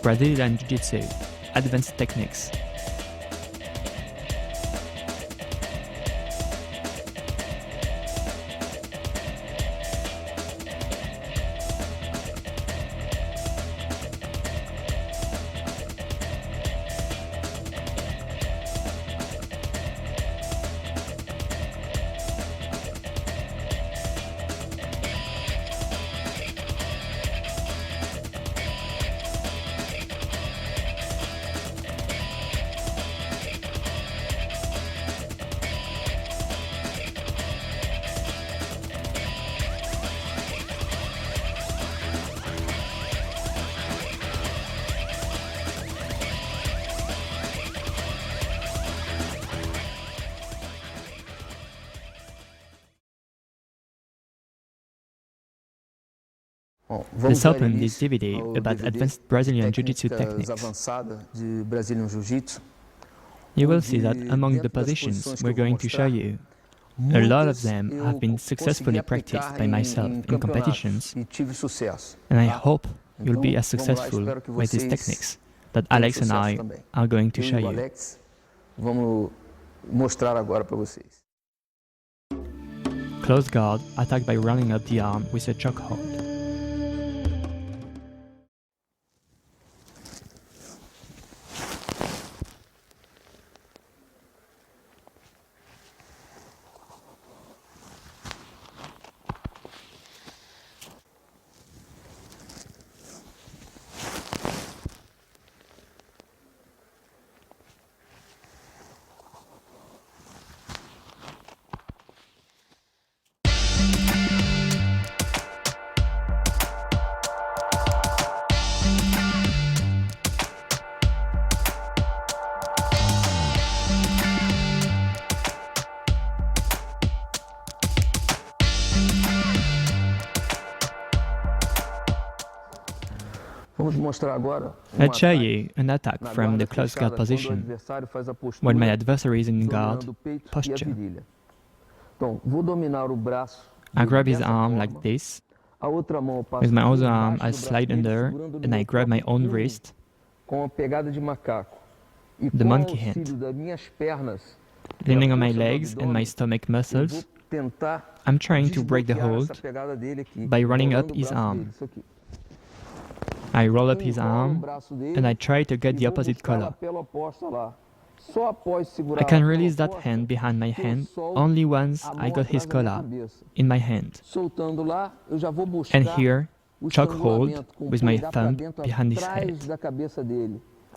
Brazilian Jiu-Jitsu, advanced techniques. Let's open this DVD about advanced Brazilian Jiu-Jitsu techniques. You will see that among the positions we're going to show you, a lot of them have been successfully practiced by myself in competitions, and I hope you'll be as successful with these techniques that Alex and I are going to show you. Close guard, attack by running up the arm with a chokehold. Let's show you an attack from the close guard position, when my adversary is in guard posture. I grab his arm like this. With my other arm, I slide under and I grab my own wrist, the monkey hand. Leaning on my legs and my stomach muscles, I'm trying to break the hold by running up his arm. I roll up his arm and I try to get the opposite collar. I can release that hand behind my hand only once I got his collar in my hand. And here, choke hold with my thumb behind his head.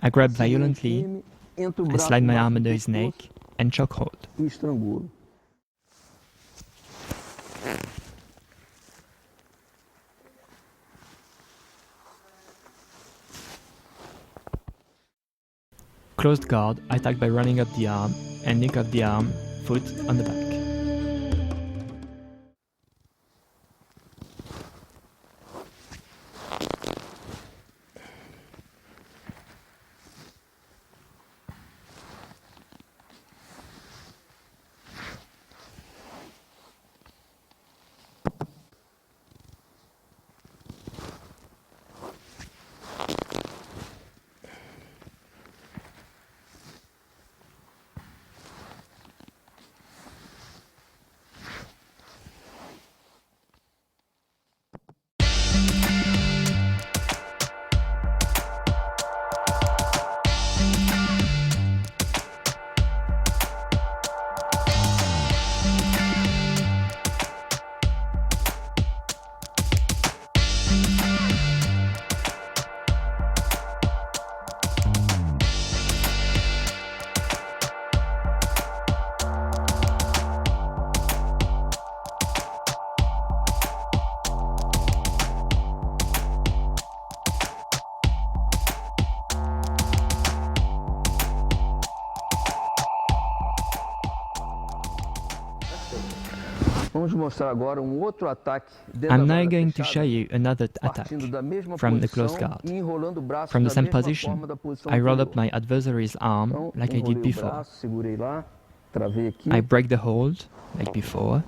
I grab violently, I slide my arm under his neck and choke hold. Closed guard, attack by running up the arm and nick off the arm, foot on the back. I'm now going to show you another attack from the close guard. From the same position, I roll up my adversary's arm like I did before. I break the hold, like before.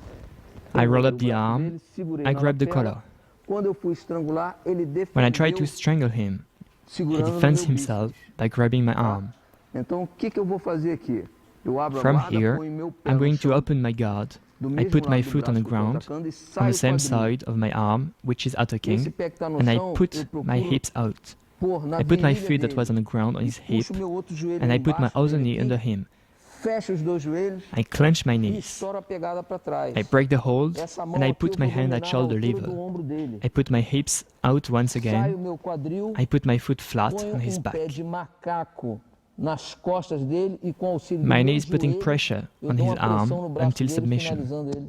I roll up the arm, I grab the collar. When I try to strangle him, He defends himself by grabbing my arm. From here, I'm going to open my guard. I put my foot on the ground, on the same side of my arm, which is attacking, and I put my hips out. I put my foot that was on the ground on his hip, and I put my other knee under him. I clench my knees. I break the hold, and I put my hand at shoulder level. I put my hips out once again. I put my foot flat on his back. My knee is putting pressure on his arm until submission.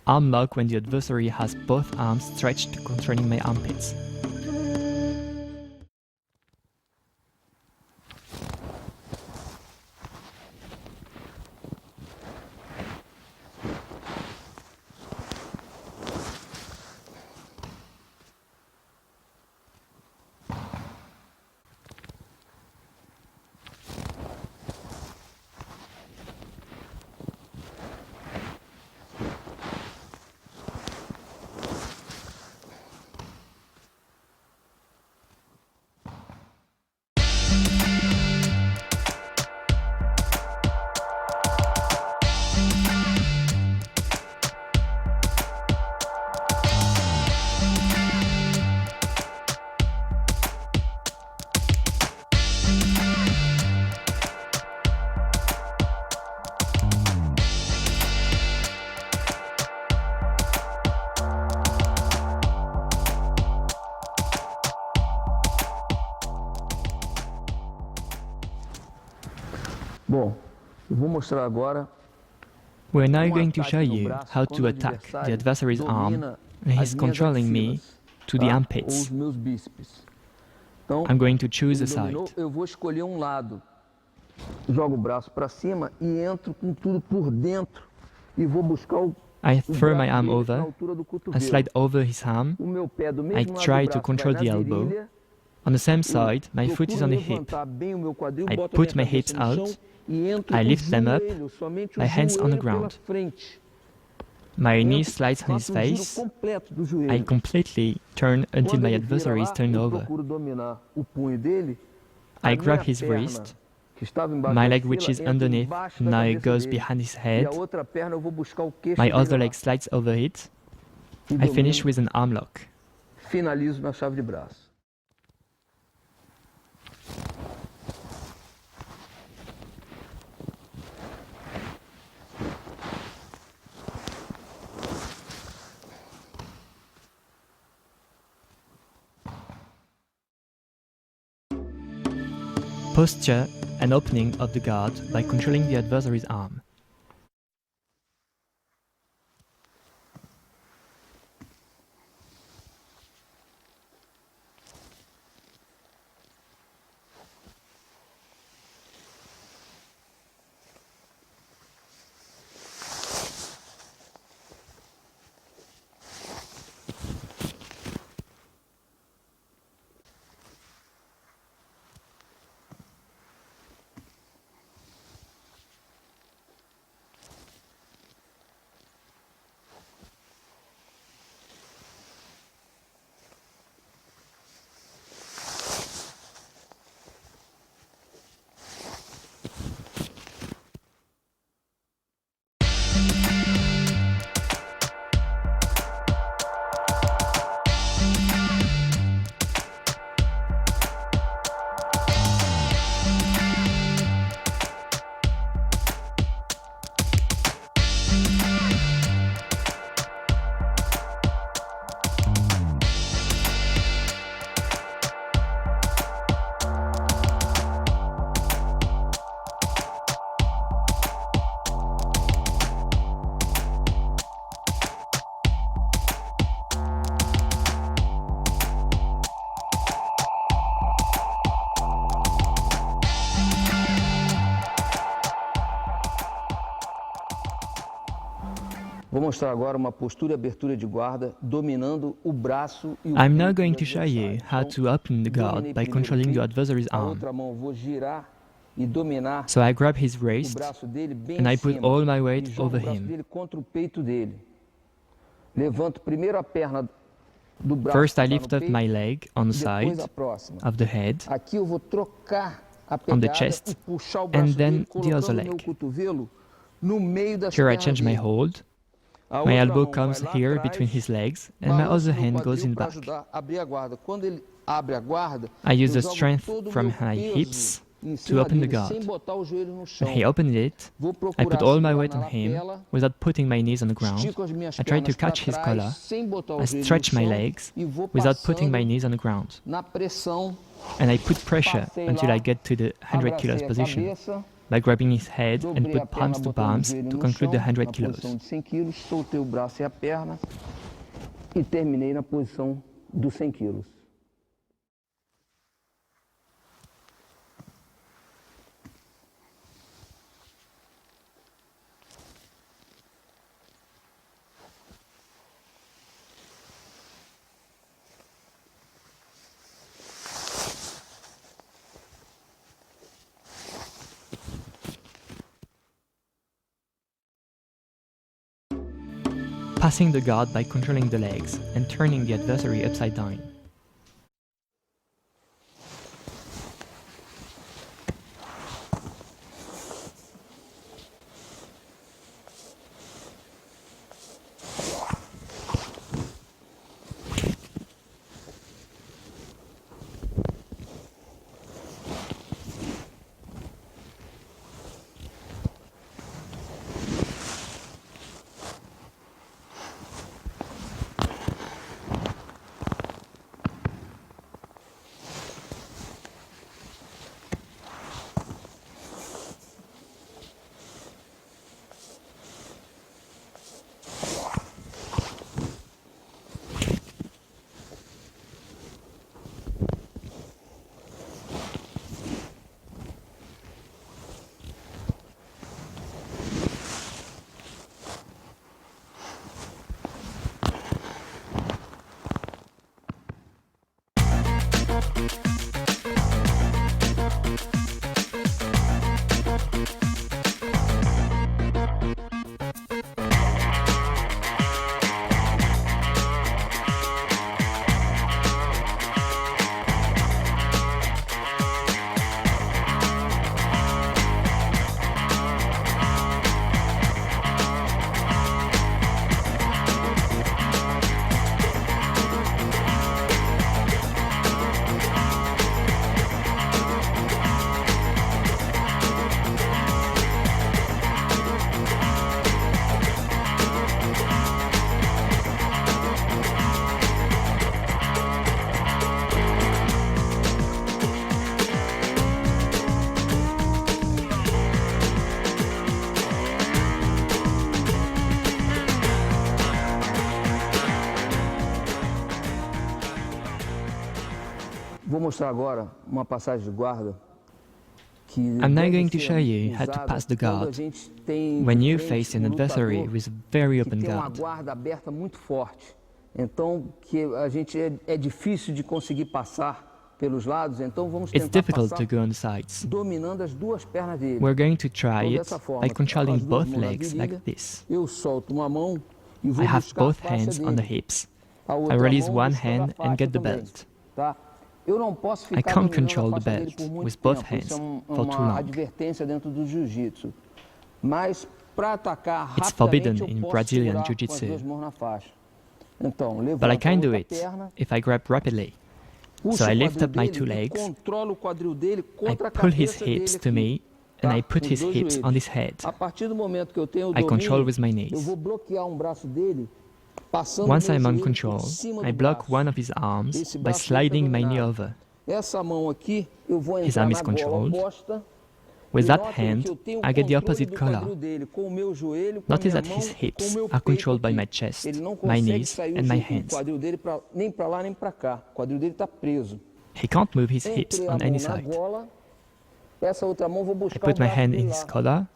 Arm lock when the adversary has both arms stretched controlling my armpits. We're now going to show you how to attack the adversary's arm when he's controlling me to the armpits. I'm going to choose a side. I throw my arm over, I slide over his arm, I try to control the elbow. On the same side, my foot is on the hip. I put my hips out, I lift them up, my hands on the ground. My knee slides on his face. I completely turn until my adversary is turned over. I grab his wrist. My leg, which is underneath, now goes behind his head. My other leg slides over it. I finish with an arm lock. Posture and opening of the guard by controlling the adversary's arm. Vou mostrar agora uma postura e abertura de guarda, dominando o braço e o I'm now peito going do to show you adversário. how to open the guard Dominei by primeiro o controlling your peito, adversary's a arm. outra mão vou girar e dominar So I grab his o wrist braço dele bem and em I put cima all my e weight jogo over o braço him. dele contra o peito dele. Levanto primeiro a perna do braço First que I está no lift up peito my leg on e the depois side a próxima. of the head, Aqui eu vou trocar a on the pegada chest, e puxar o and braço then dele, the other colocando o meu leg. cotovelo no meio das Here I pernas change my dele. hold. A My outra elbow mão comes vai lá here atrás, between his legs and my balanço other meu hand goes quadril in para back. ajudar a abrir a guarda. Quando ele abre a guarda, I use the eu jogo strength todo o from meu my peso hips em to cima open the dele, sem guard. botar o joelho no When chão. he opened it, Vou I procurar put all my segurar weight na on him lapela, without putting my knees on the ground. estico as minhas I try to pernas para catch his trás, collar. sem botar o I joelho no stretch my chão legs e vou without putting my passando knees on the ground. na pressão. And I put pressure Passei until lá, I get to the 100 kilos abracei a position cabeça, by grabbing his head and dobrei a put perna palms to botando o palms joelho to no conclude the chão, 100 na kilos. posição de 100 quilos, soltei o braço e a perna e terminei na posição dos 100 quilos. Passing the guard by controlling the legs and turning the adversary upside down. Vou mostrar agora uma passagem de guarda que I'm now deve going to ser show you how to usada pass the quando a guard gente tem when de you frente face an um adversary lutador with a very que open tem uma guard. guarda aberta muito forte. Então, que a gente é difícil de conseguir passar pelos lados, então vamos It's tentar difficult passar to go on the sides. dominando as duas pernas dele. We're going to try Então, it dessa forma, by com controlling as duas both mãos na legs virilha, like this. eu solto uma mão e vou I have buscar a both faixa hands on the dele. hips. A I outra release mão one buscando a hand and faixa get the também, belt. tá? Eu não posso I ficar can't dominando control a the faixa dele belt por muito with both tempo. Isso hands é for too uma long. advertência dentro do jiu-jitsu. Mas para atacar It's rapidamente forbidden eu in posso Brazilian segurar com as Jiu-Jitsu. duas mãos na faixa. Então, But I levanto a can do outra it perna, if I grab rapidly. puxo So I o lift quadril up my two dele e legs, controlo o quadril dele I contra a pull his cabeça dele hips aqui, to me, tá? and I put Os his dois hips joelhos. on his head. A partir do momento que eu tenho o I control domínio, with my eu knees. vou bloquear um braço dele, passando Once o meu I'm on joelho control, por cima I do block braço. one of his arms Esse by braço dele tá sliding my knee dominado. over. Essa mão aqui, eu vou His entrar arm na is gola controlled. oposta. With E that notem hand, que eu tenho I get the controle opposite do collar. quadril dele, com o meu joelho, com a Notice minha that mão his e com o hips meu are peito controlled by aqui. my chest, Ele não my consegue knees, sair and my o hands. quadril dele nem para lá nem para cá. O quadril dele está preso. He can't move his hips Entrei a on mão any na side. gola, essa outra mão vou I buscar o put my braço hand dele in lá. his collar.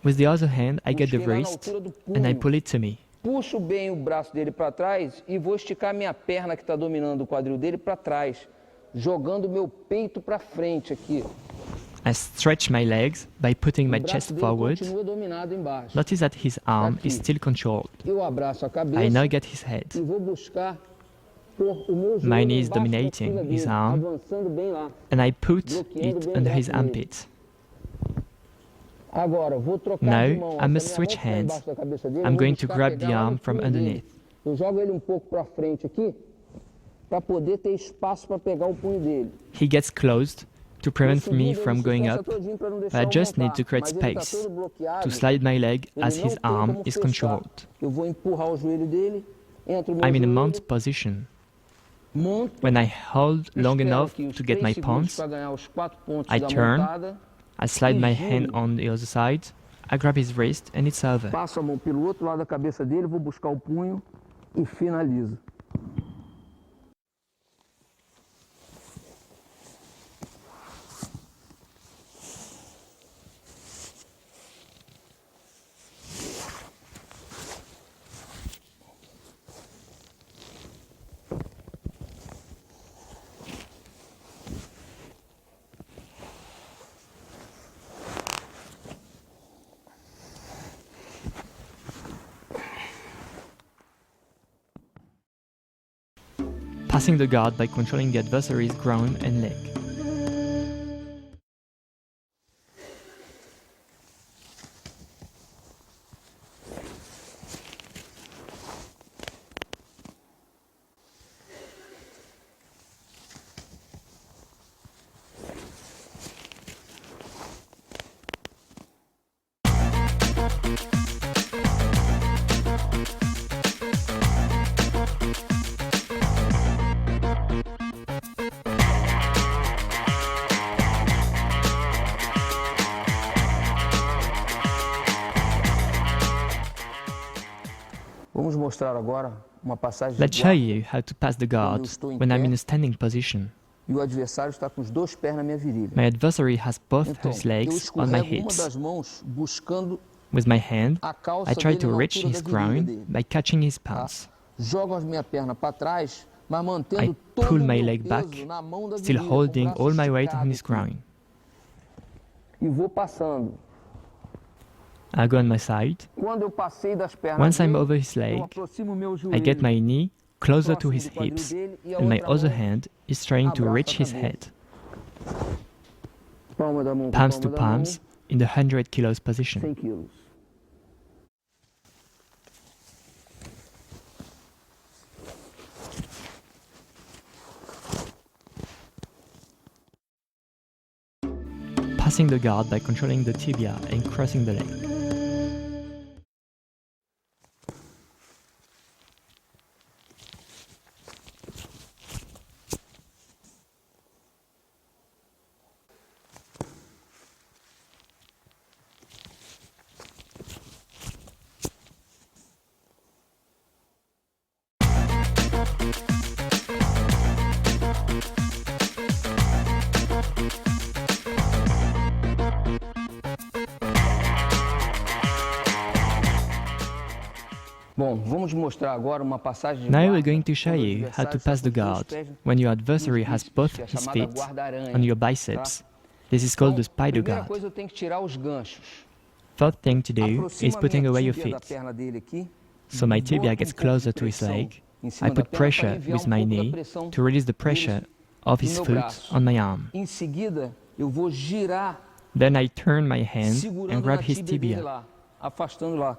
With the other hand, I get the Busquei lá na wrist altura do and I punho. pull it to me. puxo bem o braço dele para trás e vou esticar minha perna que está dominando o quadril dele para trás, jogando meu peito para frente aqui. I stretch my legs by putting my O braço chest dele forward. continua dominado embaixo. Notice that his arm Aqui. is still controlled. Eu abraço a I cabeça now get his e head. vou buscar pôr o meu My joelho knee is embaixo da dominating axila his dele, arm, avançando bem lá. and I put Bloqueando it bem o under his braço dele. armpit. Agora, vou trocar Now, de mão. I must Essa minha switch mão que tá hands. embaixo da cabeça dele, eu I'm vou going to buscar grab pegar the lá no arm from punho dele. underneath. Eu jogo ele um pouco para frente aqui, para poder ter espaço para pegar o punho dele. He gets closed to prevent Esse me segundo, from ele se going esforça up, todinho pra não but deixar I eu just need montar, to create mas ele tá space todo bloqueado, to slide my leg ele as não his tem arm como is fechar. controlled. Eu vou empurrar o joelho dele, entra o meu I'm in a joelho, mount position. monto, When I hold long espero enough aqui os to get 3 my segundos pawns, para ganhar os 4 pontos I da turn, montada, I slide e my giro. hand on the other side, I grab his wrist, and it's over. Passo a mão pelo outro lado da cabeça dele, vou buscar o punho e finalizo. Passing the guard by controlling the adversary's groin and leg. Vamos mostrar agora uma passagem Let's de show guarda you how to pass the guard when I'm in a standing position. e o adversário está com os dois pés na minha virilha. My adversary has both Então, his eu legs on my escorrego uma hips. das mãos buscando With my hand, a calça I try dele to na reach altura his da virilha groin dele. by catching his Tá? pants. Jogo a minha perna para trás, mas I mantendo todo pull o my meu leg peso back, na mão da still virilha, com o holding braço all my weight on esticado his aqui. groin. E vou passando. I go on my side. Quando eu passei das pernas Once I'm dele, over his eu leg, aproximo o meu I joelho get my knee closer to próximo his do quadril hips, dele e a and my outra other mão hand is trying to abraça a reach his cabeça. head, palma da mão com palms palma to da palms, in the 100 kilos position. 100 quilos. Passing the guard by controlling the tibia and crossing the leg. Bom, vamos mostrar agora uma passagem de Now guarda we're going to show quando o you how to adversário está pass the com os dois guard pés when your adversary nos has bíceps, both que é a his chamada feet guarda-aranha, on your tá? biceps. This is called the spider primeira guard. coisa eu tenho que tirar os ganchos. Third thing to do Aproximo is a putting minha away your tíbia da feet. perna dele aqui, So my tibia boto gets pouco closer de to his pressão leg. em cima I da put perna para pressure aliviar with um my pouco da knee pressão to release the pressure of no his meu foot braço. on my arm. Em seguida, eu vou girar Then I turn my hand and segurando grab na his tíbia dele tibia. lá, afastando lá.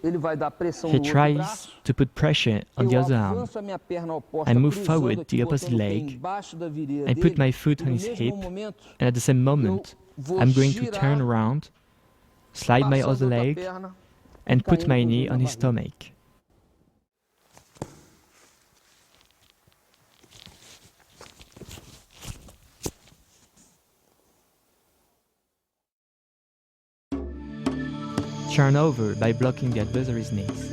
Ele vai dar pressão He no outro tries braço. to put pressure on the Eu other arm. avanço a minha perna oposta, I move cruzando forward aqui, the opposite botando o pé leg. embaixo da virilha I put dele, my foot e on no his mesmo hip, momento, and at the same moment, vou I'm going to girar, turn around, slide my passando other outra leg, perna, and put caindo my com o knee joelho on na his barriga. stomach. Turn over by blocking the adversary's knees.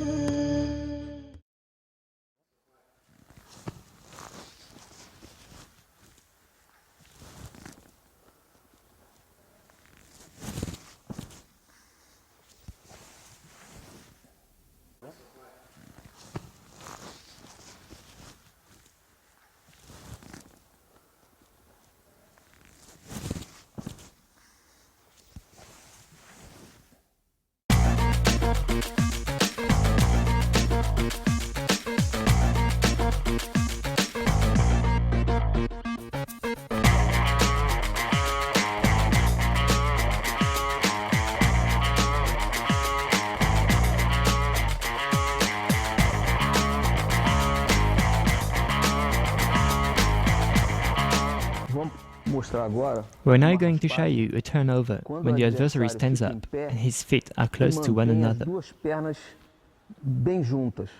We're now going to show you a turnover when the adversary stands up and his feet are close to one another. Duas pernas bem juntas.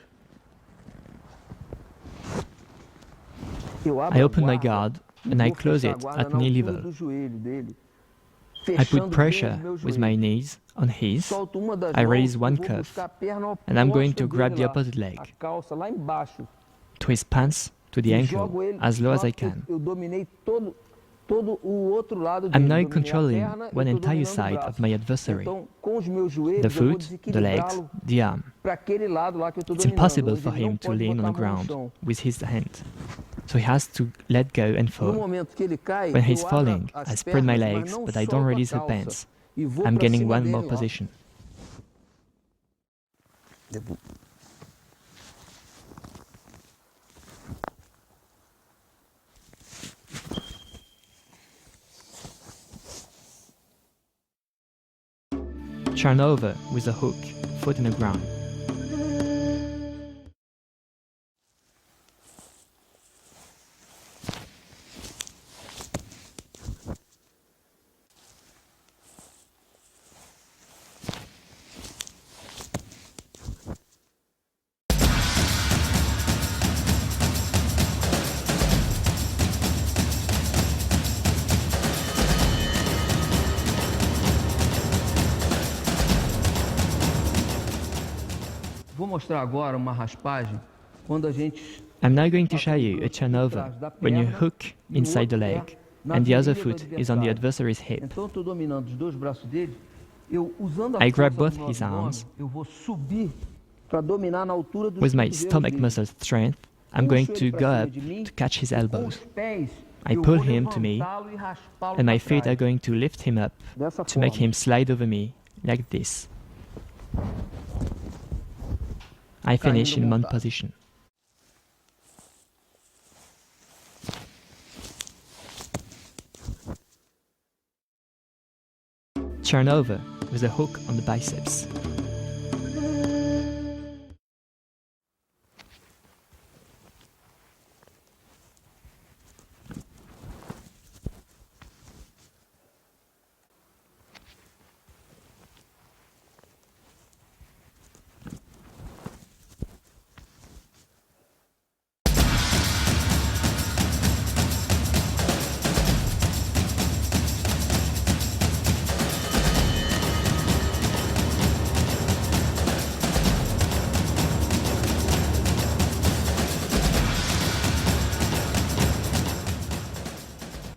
I open my guard and I close it at knee level. I put pressure with my knees on his, I raise one cuff, and I'm going to grab the opposite leg, twist pants to the ankle as low as I can. I'm now controlling one entire side of my adversary, the foot, the legs, the arm. It's impossible for him to lean on the ground with his hand, so he has to let go and fall. When he's falling, I spread my legs, but I don't release the pants. I'm gaining one more position. Turn over with a hook, foot in the ground. Vou mostrar agora uma raspagem quando a gente. I'm now going to show you a turnover when you hook inside the leg and the other foot is on the adversary's hip. Então eu tô dominando os dois braços dele. Eu usando a I grab força both do his abdômen, arms. eu vou subir para dominar na altura dos With my cotovelos stomach dele. muscle strength, I'm going to go up to catch his Com os elbows. pés, I eu pull vou him to me, levantá-lo e raspá-lo and my pra feet are trás, going to lift him up dessa to make forma. him slide over me like this. I finish in one position. Turn over with a hook on the biceps.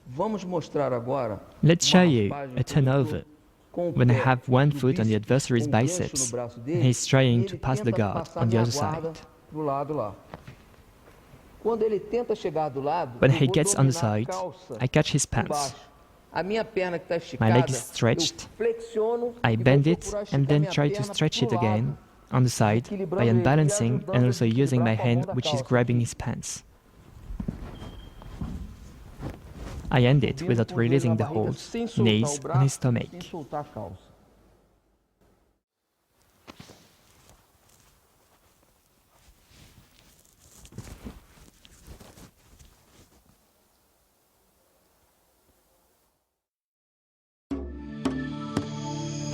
Vamos mostrar agora Let's show uma you raspagem a quando eu tô turnover com o when I pé have one do foot on the bíceps, adversary's com um gancho biceps no braço and dele, he's trying e to ele pass the tenta guard passar on the minha other guarda side. pro lado lá. Quando ele tenta chegar do lado, When eu he vou gets on the dominar a side, calça I catch his por pants. baixo. A minha perna que está My esticada, leg is stretched. eu flexiono I e vou bend it procurar and esticar then minha try to perna stretch it pro again lado, on the side by equilibrando ele e unbalancing ajudando and a also using my desequilibrar com a mão hand da which is calça grabbing aqui. his pants. I end it Subindo without com o joelho releasing na the barriga, holds, sem soltar knees o on his braço, stomach. sem soltar a calça.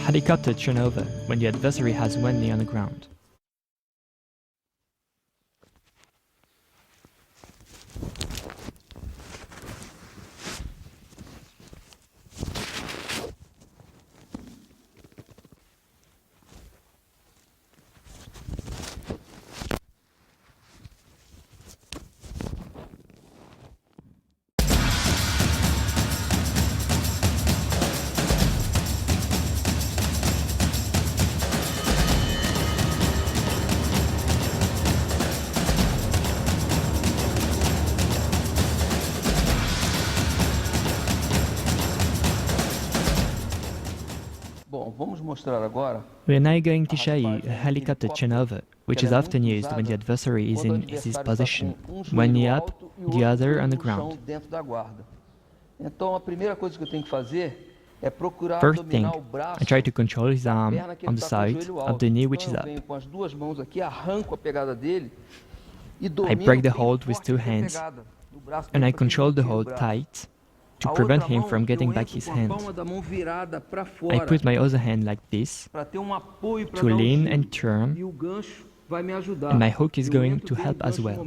Helicopter turnover when the adversary has one knee on the ground. Bom, vamos mostrar agora We are now going to show you a helicopter turnover, which is often used when the adversary is in his position, one knee up, the other on the ground. dentro da guarda. Então a primeira coisa que eu tenho que fazer é procurar First thing, dominar o braço, I try to control his a arm perna que on ele the tá com o side joelho of alto. the knee which Então is eu up. venho com as duas mãos aqui, arranco a pegada dele e I domino break the bem hold with forte two aqui a hands pegada do braço and dele I pra que ele control não the tire o hold braço. tight. to prevent him from getting back his hand. I put my other hand like this to lean and turn, and my hook is going to help as well.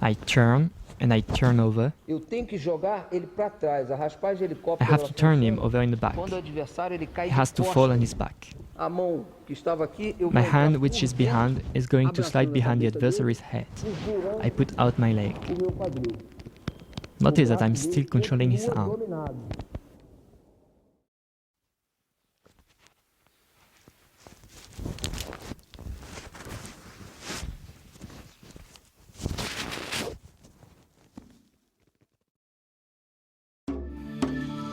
I turn and I turn over. I have to turn him over in the back. He has to fall on his back. My hand, which is behind, is going to slide behind the adversary's head. I put out my leg. Notice that I'm still controlling his arm.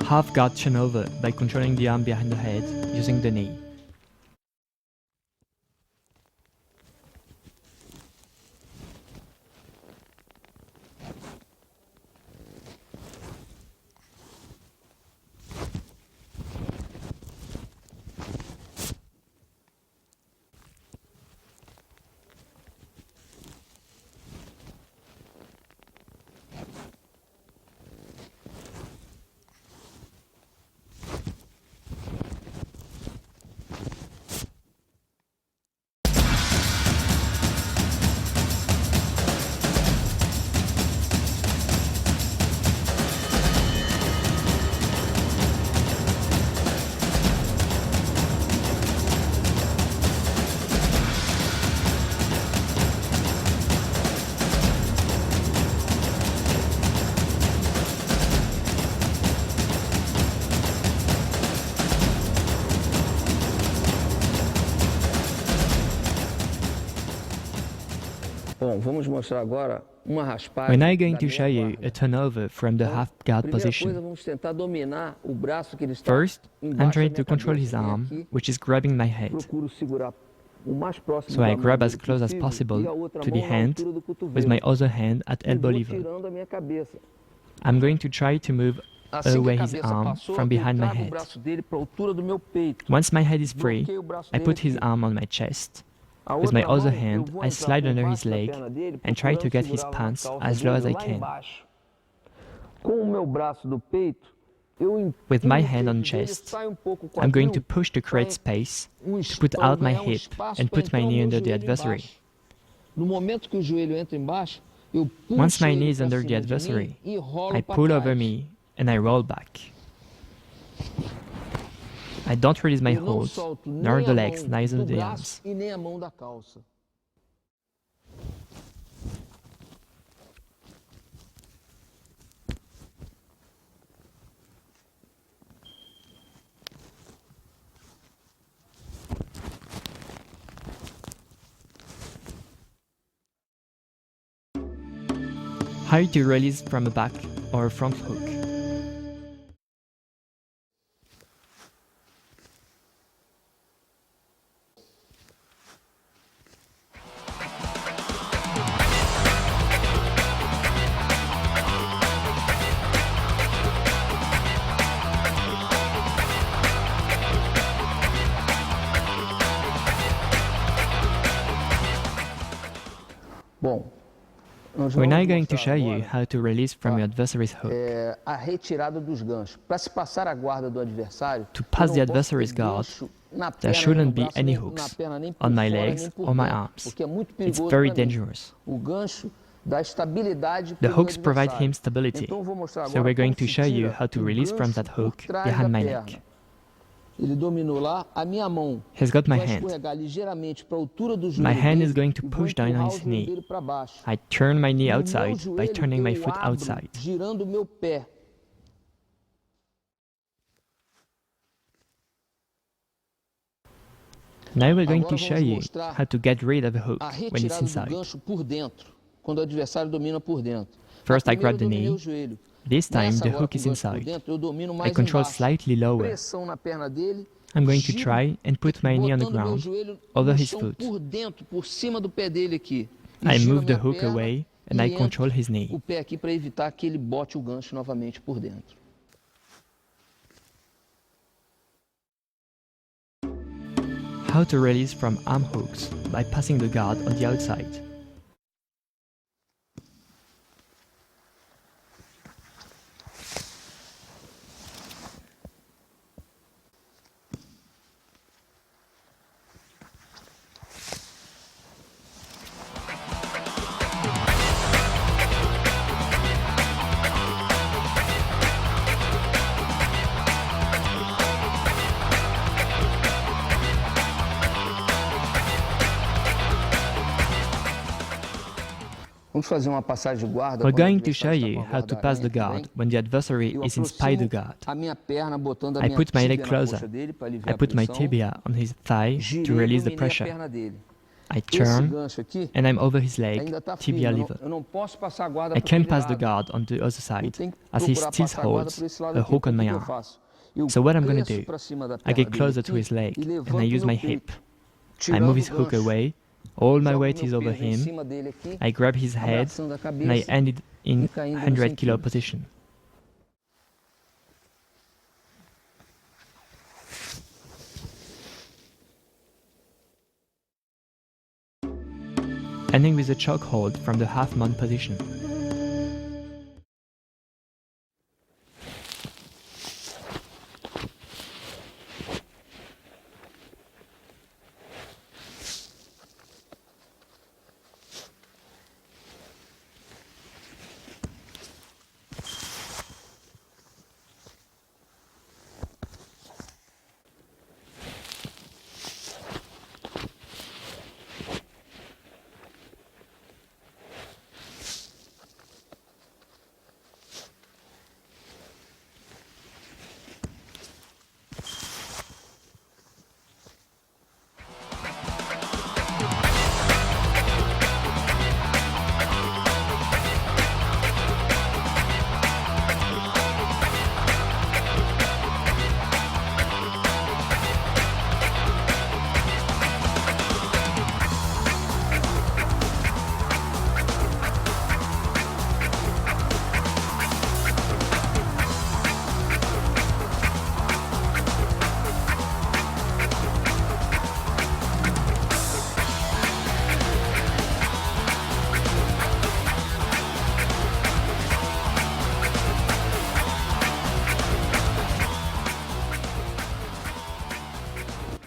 Half guard turn over by controlling the arm behind the head using the knee. We're now going to show you a turnover from the half guard position. First, I'm trying to control his arm, which is grabbing my head. So I grab as close as possible to the hand with my other hand at elbow level. I'm going to try to move away his arm from behind my head. Once my head is free, I put his arm on my chest. With my other hand, I slide under his leg and try to get his pants as low as I can. With my hand on chest, I'm going to push to create space, to put out my hip and put my knee under the adversary. Once my knee is under the adversary, I pull over me and I roll back. I don't release my holds, nor the legs, neither the arms. How to release from a back or a front hook. We're now going to show you how to release from your adversary's hook. To pass the adversary's guard, there shouldn't be any hooks on my legs or my arms. It's very dangerous. The hooks provide him stability, so we're going to show you how to release from that hook behind my neck. He's got my hand. My hand is going to push down on his knee. I turn my knee outside by turning my foot outside. Now we're going to show you how to get rid of a hook when it's inside. First I grab the knee. This time the hook is inside. I control slightly lower. I'm going to try and put my knee on the ground over his foot. I move the hook away and I control his knee. How to release from arm hooks by passing the guard on the outside. Vamos fazer uma passagem de guarda. We're quando o going to adversário show está you com a how to guarda pass the limpa, guard bem? when the adversary Eu is inside the aproximo guard. a minha perna, botando a I minha put my leg tíbia na closer. coxa dele para I aliviar a put my pressão. tibia on his thigh to Girei e release the dominei a pressure. perna dele. I Esse turn gancho aqui and I'm over his leg, ainda está tibia firme. lever. Eu não posso passar a guarda I para can't aquele pass the lado. guard on the other Eu side, tenho que as he procurar still passar a guarda holds por esse lado a aqui. hook on Então, o my que eu arm. faço? Eu So what I'm gonna cresço do, para cima da I perna get dele closer to aqui his leg e and I levanto use o my meu hip. peito, I tirando move o his hook gancho. away, all my Jogo weight meu is over peso em him, cima dele aqui, I grab his head abraçando a and I cabeça end it in e caindo no 100 kilo centímetro. position. Ending with a choke hold from the half mount position.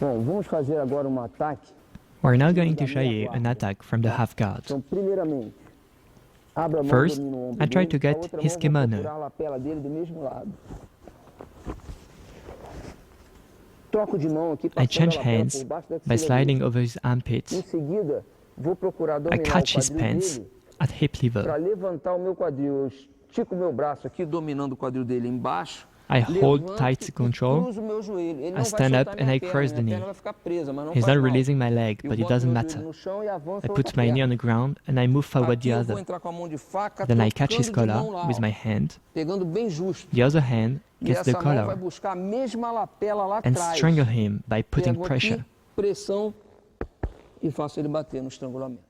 Bom, vamos fazer agora um ataque. We're now going to show you an attack from the half guard. Então, primeiramente, abra a mão, First, domina o ombro I try dele, to get a outra his mão, vou kimono. procurar a lapela dele do mesmo lado. Troco de mão aqui, I passando a change lapela hands por baixo da by axila sliding dele. over his Em armpits. seguida, vou procurar I dominar o catch his quadril pants dele at hip para level. levantar o meu quadril. Eu estico o meu braço aqui, dominando o quadril dele embaixo. I hold Levanto tight e control. cruzo o meu joelho. Ele I não vai stand soltar up and minha I perna, cross the minha knee. perna vai ficar presa, mas não He's faz not mal. releasing my leg, Eu but it boto doesn't meu joelho matter. no chão e avanço I a put outra my knee on perna. the ground and I move forward Aqui the eu vou other. entrar com a mão de faca, Then I catch his trocando de mão collar lá, with ó, my hand. pegando bem justo. The other hand E gets the essa mão vai collar buscar a mesma lapela lá and atrás. strangle him by putting Pego pressure. aqui, pressão e faço ele bater no estrangulamento.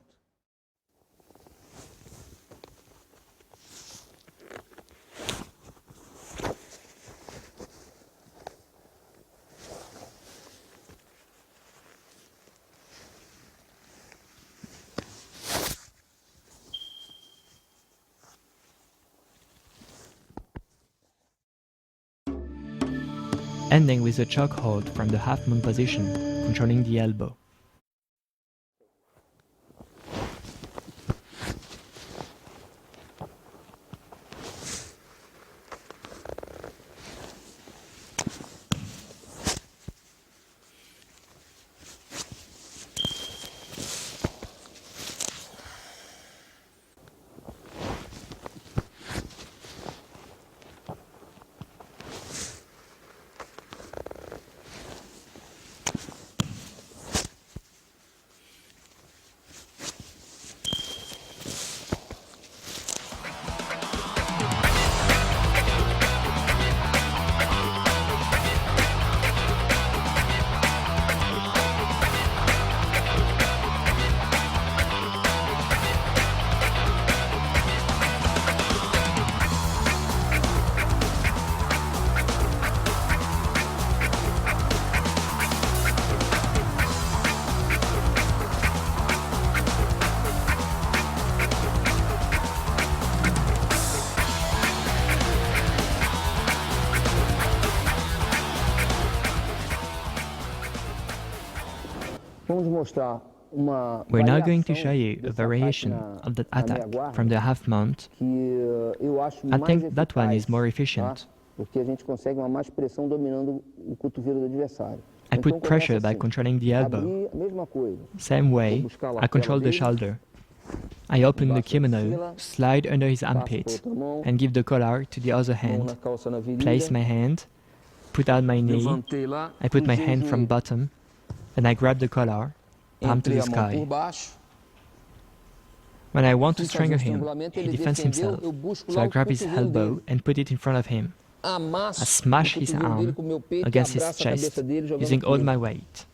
Ending with a choke hold from the half moon position, controlling the elbow. Vamos mostrar uma We're now going to variação show you a desse variation ataque of that na minha attack guarda, from the half mount. que eu acho I mais think that one eficaz, is more tá? efficient. Porque a gente consegue uma mais pressão dominando o cotovelo do adversário. I Então, put pressure começa by assim, controlling the elbow. abrir a mesma coisa. Same way, buscar a I lapela control the dele. shoulder. I open the kimono, slide under his armpit, and give the collar to the other hand, place my hand, put out my knee, I put my hand from bottom, and I grab the collar, palm to the sky. When I want to strangle him, he defends himself, so I grab his elbow and put it in front of him. I smash his arm against his chest, using all my weight.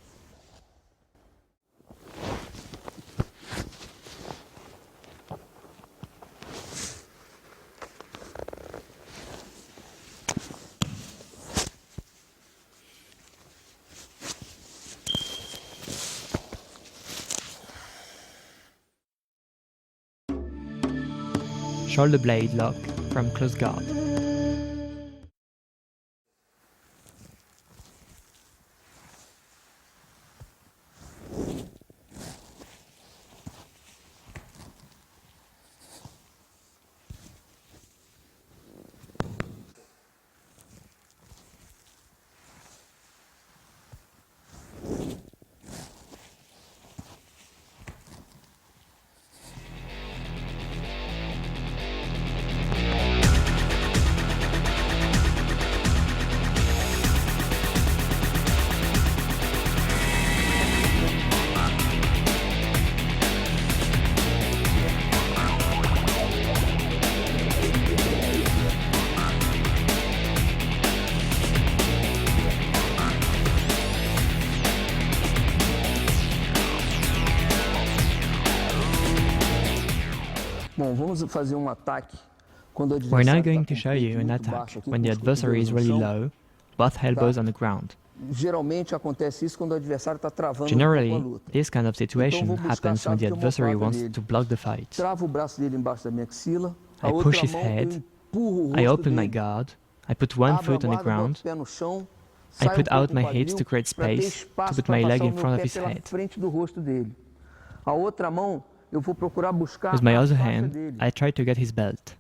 Shoulder blade lock from close guard. We're now going to show you an attack when the adversary is really low, both elbows on the ground. Generally, this kind of situation happens when the adversary wants to block the fight. I push his head, I open my guard, I put one foot on the ground, I put out my hips to create space to put my leg in front of his head. With my other hand, I try to get his belt.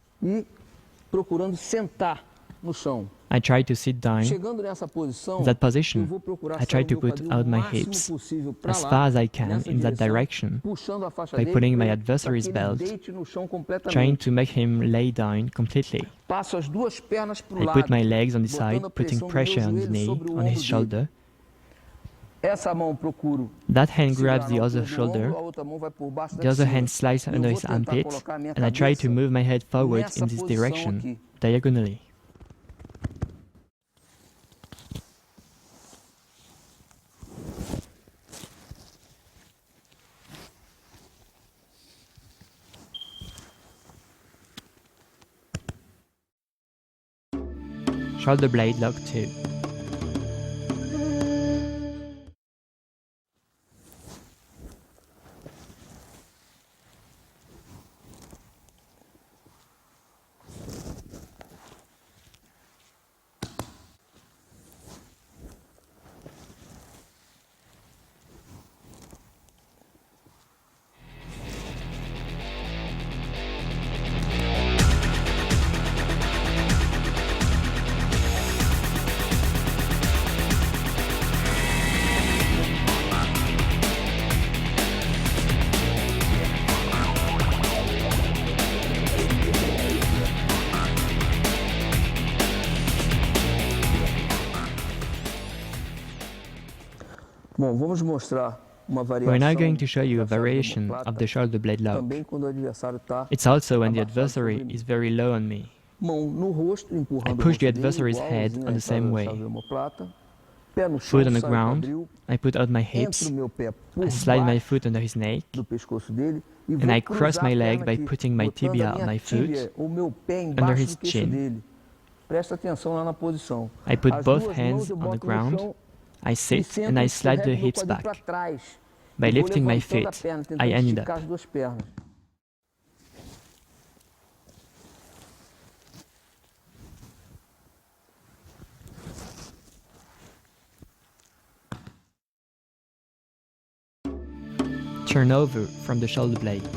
I try to sit down. In that position, I try to put out my hips as far as I can in that direction by putting my adversary's belt, trying to make him lay down completely. I put my legs on the side, putting pressure on his knee, on his shoulder. That hand grabs the other shoulder, the other hand slides under his armpit, and I try to move my head forward in this direction, diagonally. Shoulder blade lock 2. We're now going to show you a variation of the shoulder blade lock. It's also when the adversary is very low on me. I push the adversary's head on the same way. Foot on the ground, I put out my hips, I slide my foot under his neck, and I cross my leg by putting my tibia on my foot under his chin. I put both hands on the ground, I sit and I slide the hips back. By lifting my feet, I end up. Turn over from the shoulder blade.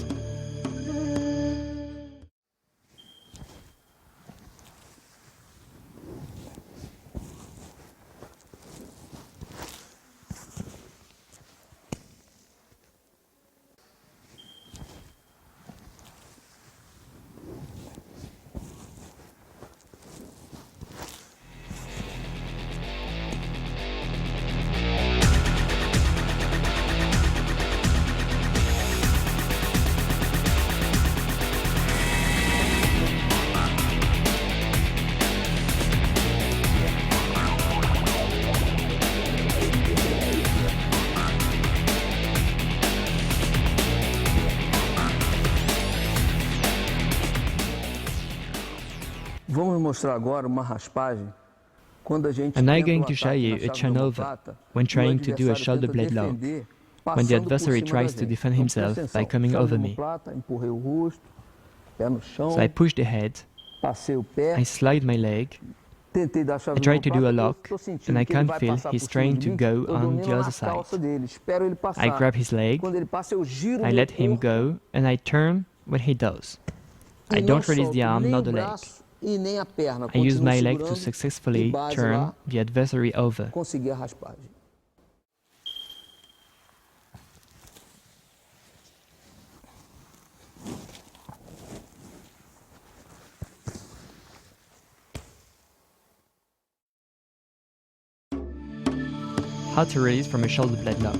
mostrar agora uma raspagem quando a gente I'm now tenta going um to show ataque you na a chave de turnover omoplata when e o trying to do a adversário shoulder tenta blade lock, defender when the passando por adversary cima da tries to gente. defend Então, presta himself by atenção. coming Chave de over me. omoplata, empurrei o rosto, pé no So I chão, push the head, passei o pé, I slide my leg, tentei dar a chave I de try to do a omoplata, eu lock, estou and sentindo I que ele can't vai feel passar he's por cima trying de to mim, go eu on domino the na other side. calça dele, espero ele I passar. grab his leg, Quando ele passa, eu giro I meu let him corpo go, and I turn when he does. I e não don't release the solto arm nem nor o the leg. braço e nem a perna. I use Continuo my leg to segurando e successfully base turn lá, the adversary over. consegui a raspagem. How to release from a shoulder blade lock.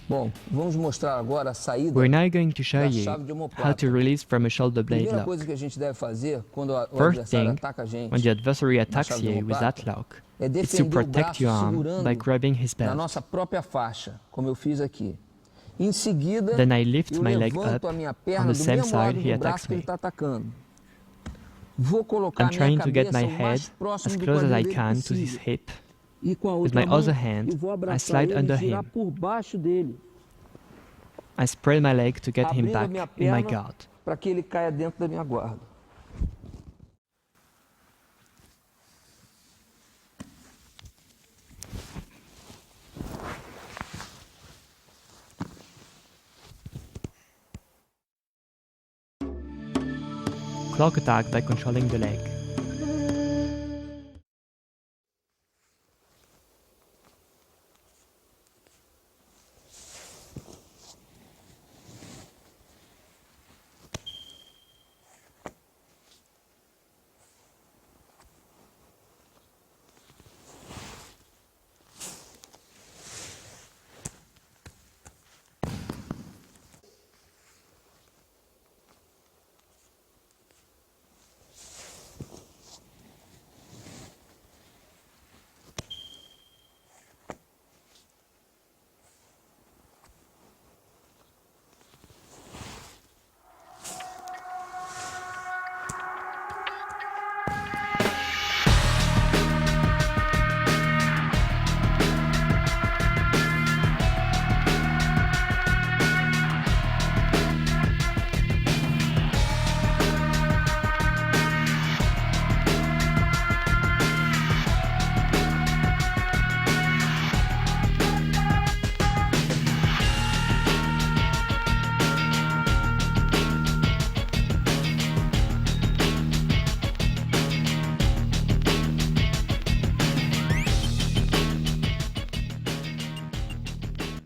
Bom, vamos mostrar agora a saída We're now going to show da you chave de how omoplata. to release from a shoulder blade Primeira lock. coisa que a gente deve fazer quando o First adversário thing, ataca a gente when the adversary na attacks chave de you with that omoplata, lock, é is to defender o protect braço your arm by segurando grabbing his na belt. nossa própria faixa, como eu fiz aqui. Em seguida, Then I lift eu my leg levanto up a minha on perna the do same mesmo lado side he do attacks braço que ele me. está atacando. Vou colocar I'm a minha trying to get cabeça my o mais head próximo as do close as quadril I dele can to his possível. hip. E com a With outra my mão, other hand, eu vou I abraçar slide ele e under girar him. por baixo dele, I spread my leg to get him abrindo a back minha in my perna guard. para que ele caia dentro da minha guarda. Clock attack by controlling the leg.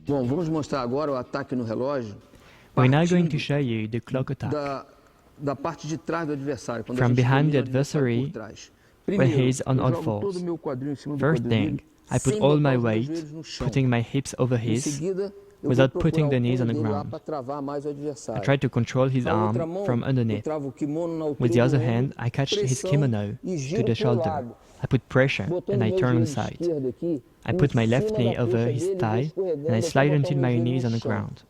Bom, vamos mostrar agora o ataque no relógio. We're now going to partindo show you the clock attack da parte de trás do adversário, quando a from gente behind domina the o adversário por adversary trás. when Primeiro, he's on eu all jogo fours. todo o meu quadril em cima do First quadril thing, dele, I put sem all botar my os dois weight, joelhos no chão. putting my hips over Em his, seguida, eu without vou putting procurar the o knees punho on the dele lá ground. para travar mais o I adversário. try to control his Com a outra arm mão, from eu underneath. travo o kimono na With the altura do other ombro, hand, I catch his pressão kimono e to giro the pro shoulder. lado, I put pressure botando and I meu turn on joelho the side. esquerdo aqui I em put my left cima knee da over coxa his dele, vou thigh escorregando and I até slide botar o until meu my joelho knees no on the chão. ground.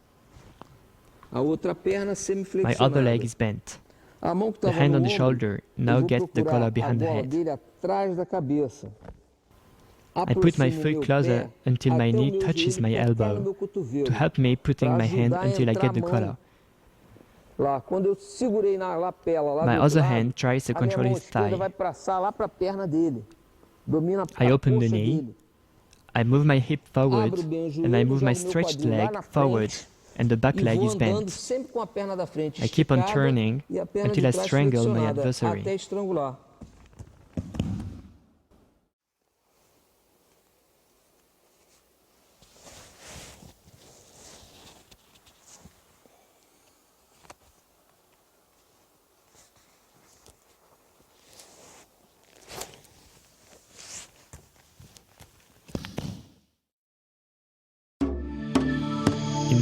A outra perna My semi-flexionada. other leg is bent. A mão que The estava hand no on the ombro, shoulder eu now vou gets the procurar collar behind a the gola head. dele atrás da cabeça. I put my Aproximo o foot meu closer pé until my até o knee meu touches joelho my e tocar no elbow meu cotovelo, to help me putting pra my hand ajudar a until I entrar get the a mão collar. lá. Quando eu segurei na lapela lá My do outro other lado, hand tries to a minha control mão his esquerda thigh. vai passar lá para a perna dele. Domina a I open the coxa knee, dele. I move my hip forward Abro bem o and I joelho, move my jogo meu stretched quadril lá leg na forward frente and the back e leg vou is andando bent. sempre com a perna da frente I keep on esticada turning e a perna until de I trás strangle my flexionada adversary. até estrangular.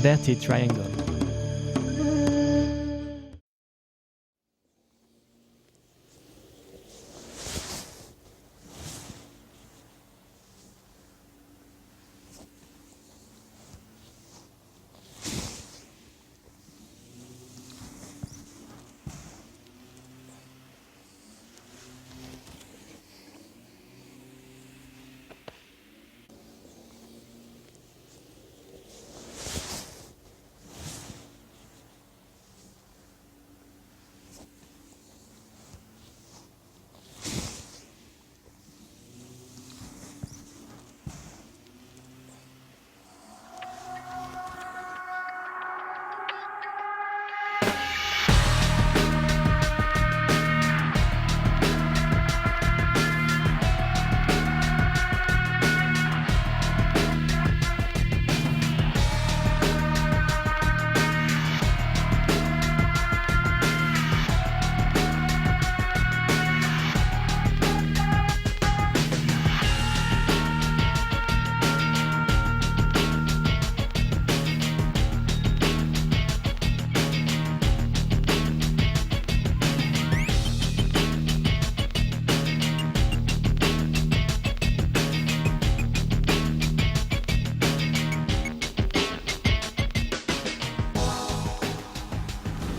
inverted triangle.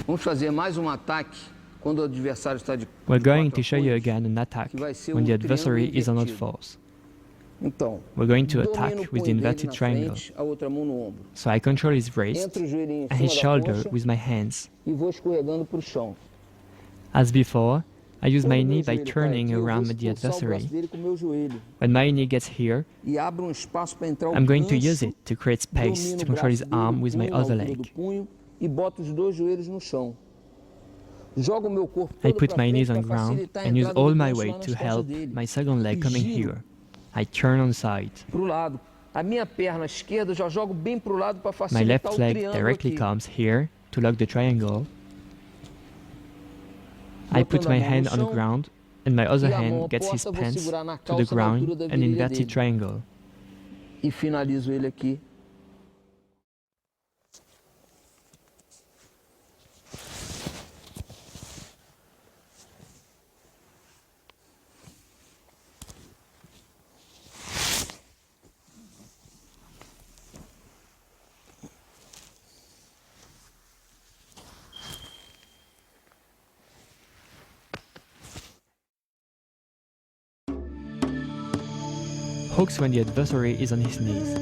Vamos fazer mais um ataque quando o adversário está de We're going quatro to show you apoios, again an attack que vai ser when the triângulo adversary is on all invertido. fours. Então, We're going to domino attack o with punho the dele inverted na triangle. frente, a outra mão no ombro. So I control his wrist Entro o joelhinho em and his cima da shoulder coxa with my hands. e vou escorregando para o chão. As before, I use Quando my meu knee by joelho cai turning aqui, eu vou around the expulsar o braço adversary. dele com o meu joelho When my knee gets here, e abro um espaço para entrar o I'm going to gancho, use it to create space domino to o control his braço dele, arm o with my punho na other altura do leg. punho e boto os dois joelhos no chão. Jogo o meu corpo I todo put para my knees frente on para ground facilitar a and use entrada all do my gancho lá weight nas to costas help dele. my second leg E coming giro here. I turn on side. pro lado. A minha perna esquerda eu já jogo bem pro lado para My facilitar left o leg triângulo directly aqui. comes here to lock the triangle. I put Botando a my mão no hand on the chão ground and my other e a mão hand gets his oposta vou pants segurar na to the calça na altura ground, da an virilha inverted dele. triangle. E finalizo ele aqui. Hooks when the adversary is on his knees.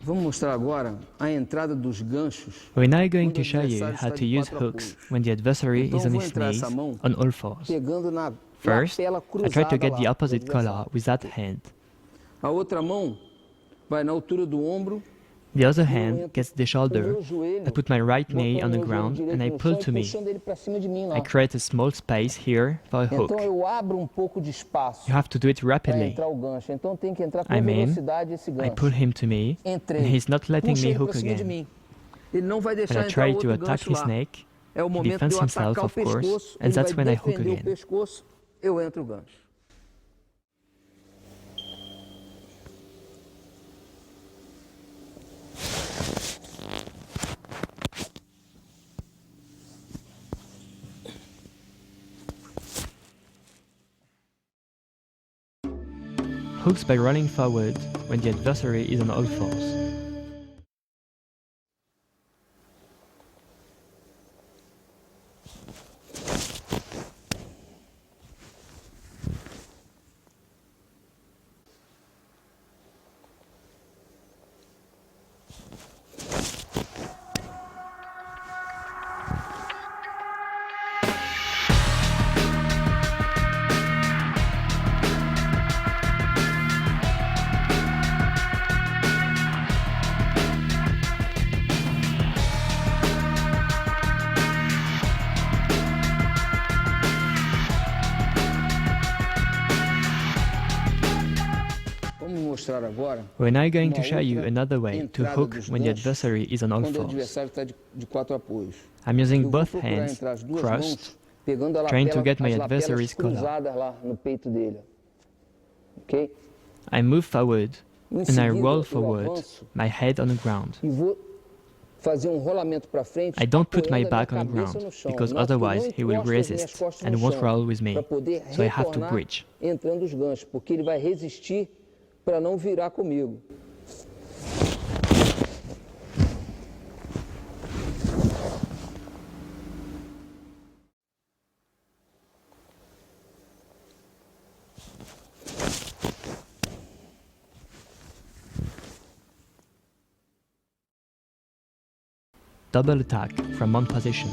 Vamos mostrar agora a entrada dos ganchos. We're now going quando to o show you adversário how está to de use quatro hooks apoios. when the adversary Então is on vou his entrar knees essa mão on all fours. pegando na First, lapela I cruzada try to get lá the do opposite color adversário. with that hand. A outra mão vai na altura do ombro. The other Eu hand entro gets the com o shoulder. meu joelho, I put my right knee botando on the meu joelho ground direito and I no pull chão e to me. puxando ele para cima de mim lá. I create a small space here for a hook. Então eu abro um pouco de espaço You have to do it para rapidly. entrar o gancho. Então tem que entrar com I'm in, velocidade esse I gancho. pull him to me, and Entrei. he's not letting Puxa me ele hook para cima de again. mim. Ele não vai When deixar I entrar try to outro attack gancho his lá. neck, É o he momento de defends eu himself, atacar o of course, pescoço, and ele that's vai when I hook defender o again. pescoço, eu entro o gancho. Hooks by running forward when the adversary is on all fours. agora We're now going to uma show you outra another way to entrada hook dos when the ganchos adversary is on all quando o fours. adversário está de quatro apoios. I'm using Eu vou both procurar hands entrar as duas crossed, mãos, pegando trying to get my as lapelas adversary's collar. cruzadas lá no peito dele. Ok? I move forward Em and I seguida, roll eu forward, avanço my head on the ground. e vou fazer um rolamento para frente, I don't put my apoiando a minha back on the cabeça ground no chão. because Note que eu não otherwise he will encosto as minhas resist costas and no won't chão, roll with me, para poder so I have to retornar bridge. entrando os ganchos, porque ele vai resistir para não virar comigo. Double attack from one position.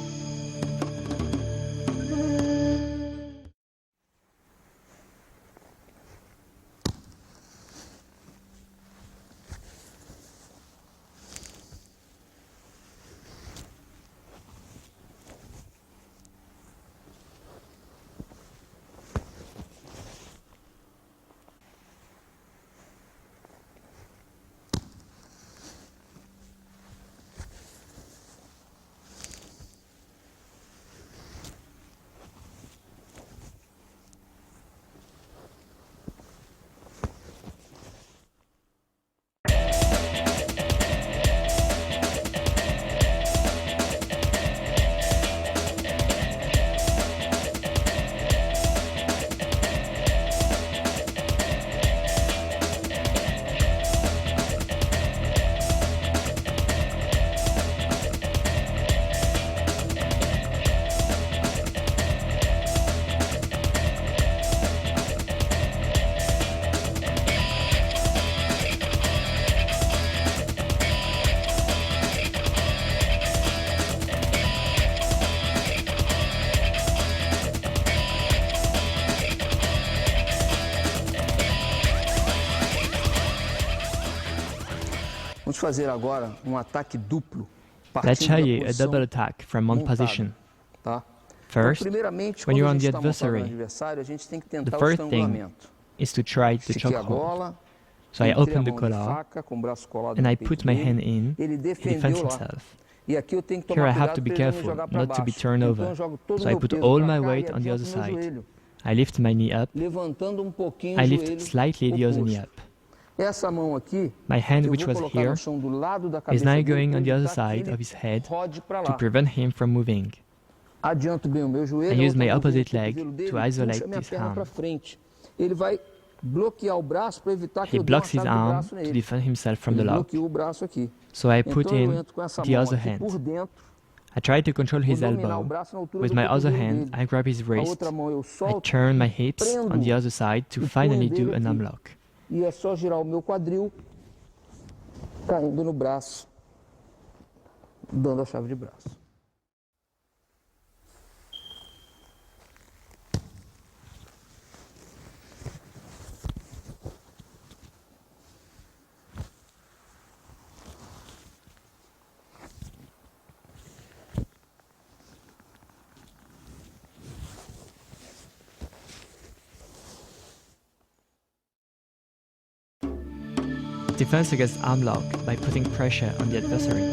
Vamos fazer agora ataque duplo, Let's show partindo da you a double posição attack from one montada, position. tá? First, Então, primeiramente, when quando you're a on gente the está montado no adversary, adversário, a gente tem que the tentar o first thing estrangulamento. is to try the Estiquei a chokehold. gola, So I entrei open a the mão de collar faca, com o braço colado and no I peito put my dele. hand in. Ele He defends defendeu lá. himself. E aqui eu tenho que Here tomar I have cuidado to be para ele não me careful jogar para not to be baixo. turned Então over. eu jogo todo o So I meu put peso all para my cá e weight on the adianto other meu side. joelho, I lift my knee up. levantando um pouquinho I o lift joelho slightly the other knee oposto. up. Essa mão aqui, My hand, eu which vou was colocar here, no chão do lado da is cabeça now dele going para on the other evitar que side ele of his head rode para to lá. prevent him from moving. Adianto bem o meu joelho, I a use outra my mão opposite vira o leg cotovelo dele, to puxa isolate minha this perna para arm. frente. Ele vai bloquear o braço para evitar que He eu dê uma blocks his chave de arm braço to nele. defend himself from the Ele lock. bloqueou o braço aqui. So I put Então eu in entro com essa the mão other aqui por hand. dentro, I try to control vou his dominar o elbow. braço na altura With do my other cotovelo hand, dele. I grab his A wrist. outra mão eu I solto turn my e hips on prendo the other side to o finally punho do dele an aqui. unlock. E é só girar o meu quadril, caindo no braço, dando a chave de braço. Defense against arm lock by putting pressure on the adversary.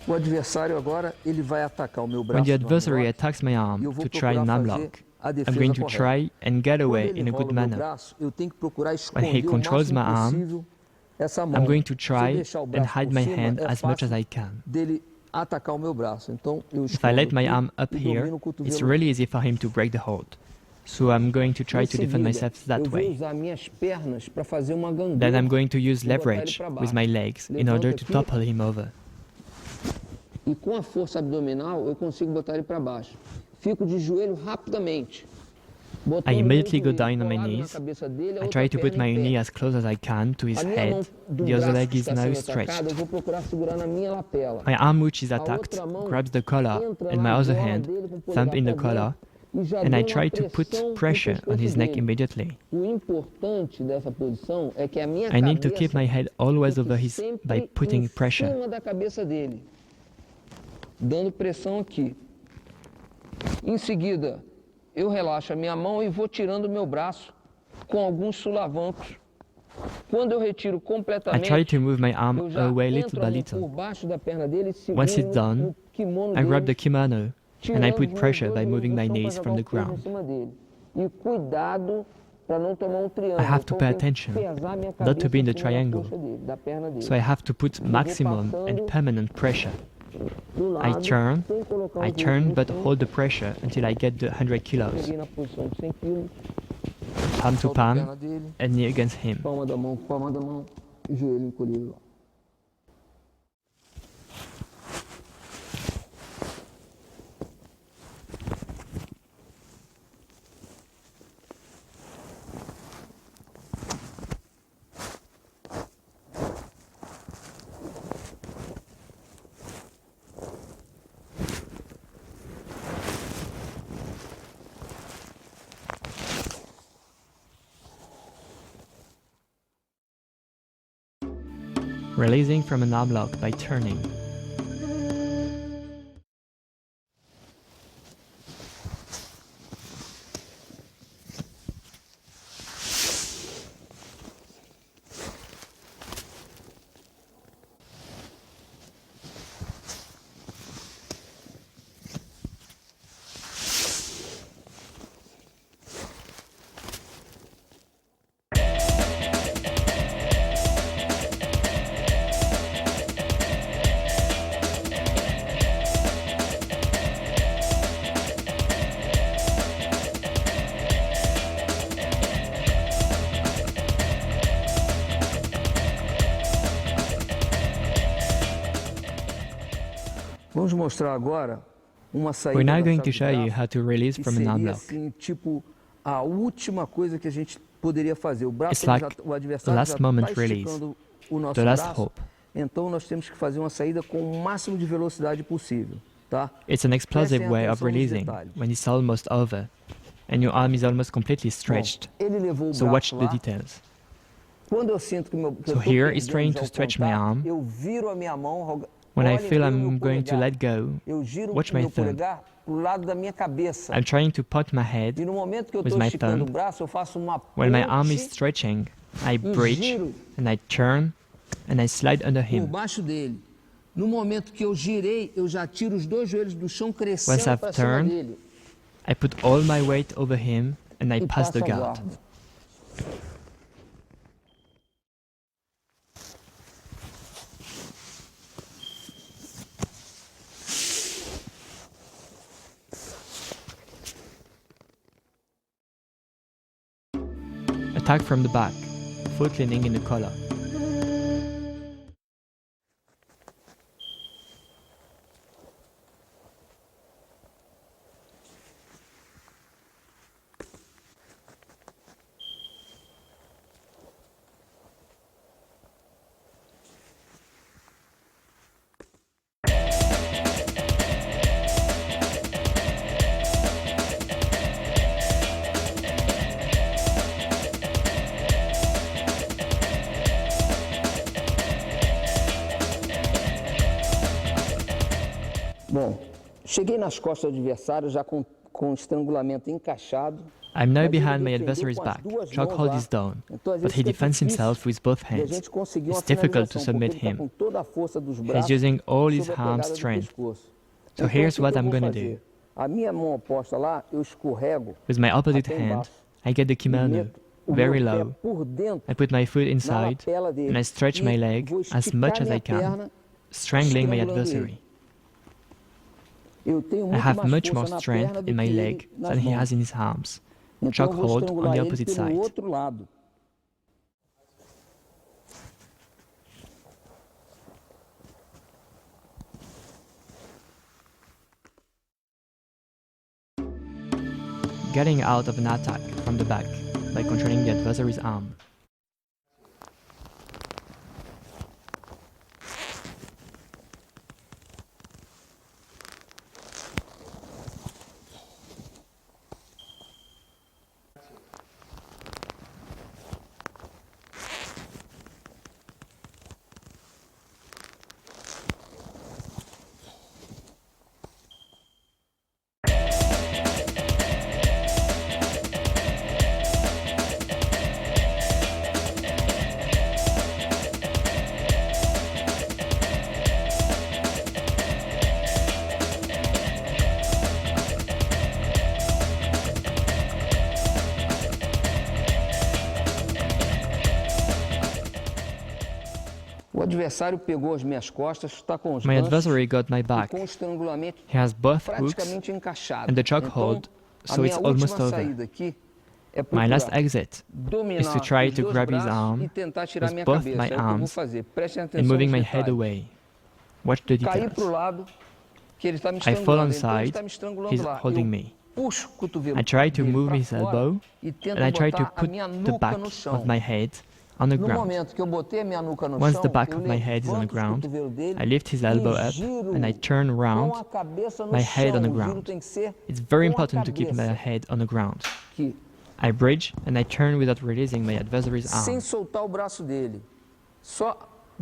O adversário agora ele vai atacar o meu When the braço no adversary armlock, attacks my e eu arm vou to try procurar an arm fazer lock, a I'm defesa going to correta. try and get Quando away ele in a enrola good o meu manner. braço, eu tenho que procurar When he esconder o controls my máximo arm, possível essa mão. I'm going to Se eu try deixar o and braço hide por my cima, hand é as much as fácil I can. dele atacar o meu braço. Então eu If I let escondo my aqui arm up e here, domino o it's cotovelo. really easy for him to break the hold. So I'm going to try Em to defend seguida, myself eu that vou way. usar minhas pernas para fazer uma gangorra Then I'm going to use e botar ele leverage para with baixo. my legs in Levanto order to aqui topple him over. e com a força abdominal eu consigo botar ele para baixo. Fico de joelho rapidamente. Botando I meu immediately go joelho down on my colado na knees. cabeça dele, a I outra try to put perna em my pé. knee as close as I can to his A minha mão head. do The other braço leg que is está now sendo atacado, stretched. eu vou procurar segurar na minha lapela. My arm, which is A attacked, outra mão grabs the collar, entra and my na other gola hand dele com o thumb polegar in the pra collar, dentro e já and dou I uma try to put pressão no pressure on pescoço his neck dele. immediately. O importante dessa posição é que a minha I need to keep cabeça my head always over fique his by sempre putting em pressure. cima da cabeça dele, dando pressão aqui. Em seguida, eu relaxo a minha mão e vou tirando o meu braço com alguns sulavancos. Quando eu retiro I try completamente, to move my arm eu já away little entro by a mão little. por baixo da perna dele e seguro Once it's done, no kimono I grab the dele, kimono and I tirando put os meus pressure dois by joelhos moving do my chão pra knees jogar from o the peso em ground. cima dele. E cuidado para não tomar um I triângulo. have to Então pay eu tenho que attention pesar minha not to be in cabeça the em cima da triangle. coxa dele, da perna dele. So I have to put maximum and permanent pressure. Do I lado, turn, sem colocar I os turn joelhos no but chão. hold the pressure until I get the 100 kilos, Peguei na posição de 100 quilos, palm to solto a palm perna dele, and knee against him. palma da mão, joelho encolhido lá. Releasing from an arm lock by turning. Vamos mostrar agora uma saída We're now da going chave to de show you braço, how to release que from an arm seria lock. assim, tipo, a última coisa que a gente poderia fazer. O braço, It's like o adversário last já moment está release, esticando o nosso the last braço, hope. então nós temos que fazer uma saída com o máximo de velocidade possível, tá? It's an explosive Prestem way of atenção nos releasing detalhes. when it's almost over and your arm is almost completely stretched. Bom, ele levou o So braço watch the lá. details. Quando eu sinto que, que So eu tô here he's perdendo trying já to o stretch my contato, arm. eu viro a minha mão, When I olhem feel bem o meu I'm going to polegar. let go, Eu giro watch o my meu thumb. polegar pro lado da minha cabeça. I'm trying to pot my head. E no momento que eu with estou my esticando o thumb. braço, eu faço uma When my arm is ponte stretching, I breach giro. and I turn and I slide under por him. baixo dele. No momento que eu girei, eu já tiro os dois joelhos do chão crescendo I've para cima turned, dele. I put all my weight over him and I E pass passo the a guard. guarda. Attack from the back, full cleaning in the collar. Bom, cheguei nas costas do adversário já com o estrangulamento encaixado. I'm now behind my adversary's back. Chokehold is down, but he defends himself with both hands. It's difficult to submit him. He's using all his arm strength. So here's what I'm gonna do. With my opposite hand, I get the kimono very low. I put my foot inside and I stretch my leg as much as I can, strangling my adversary. I have much more strength in my leg than he has in his arms. Chokehold on the opposite side. Getting out of an attack from the back by controlling the adversary's arm. My adversary got my back. He has both hooks and the chokehold, so it's almost over. My last exit is to try to grab his arm with both my arms and moving my head away. Watch the details. I fall on side, he's holding me. I try to move his elbow and I try to put the back of my head on the ground. Once the back of my head is on the ground, I lift his elbow up and I turn around, my head on the ground. It's very important to keep my head on the ground. I bridge and I turn without releasing my adversary's arm.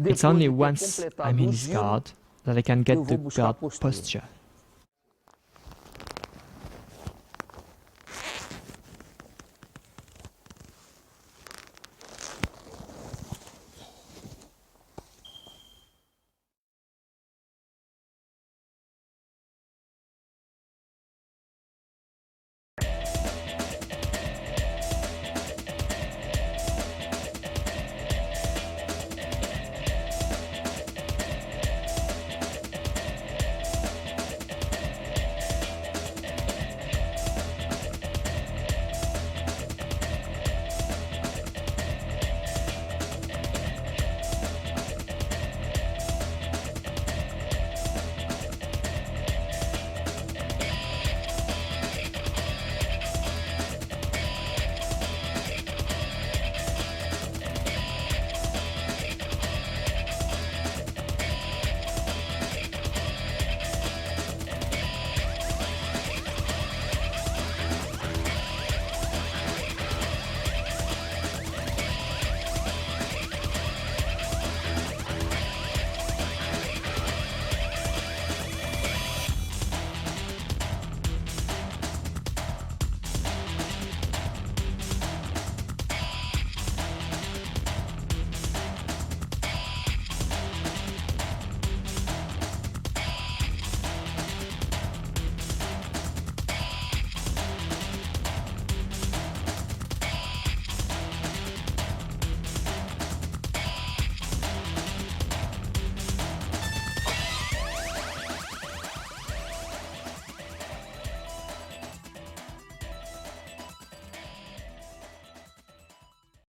It's only once I'm in his guard that I can get the guard posture.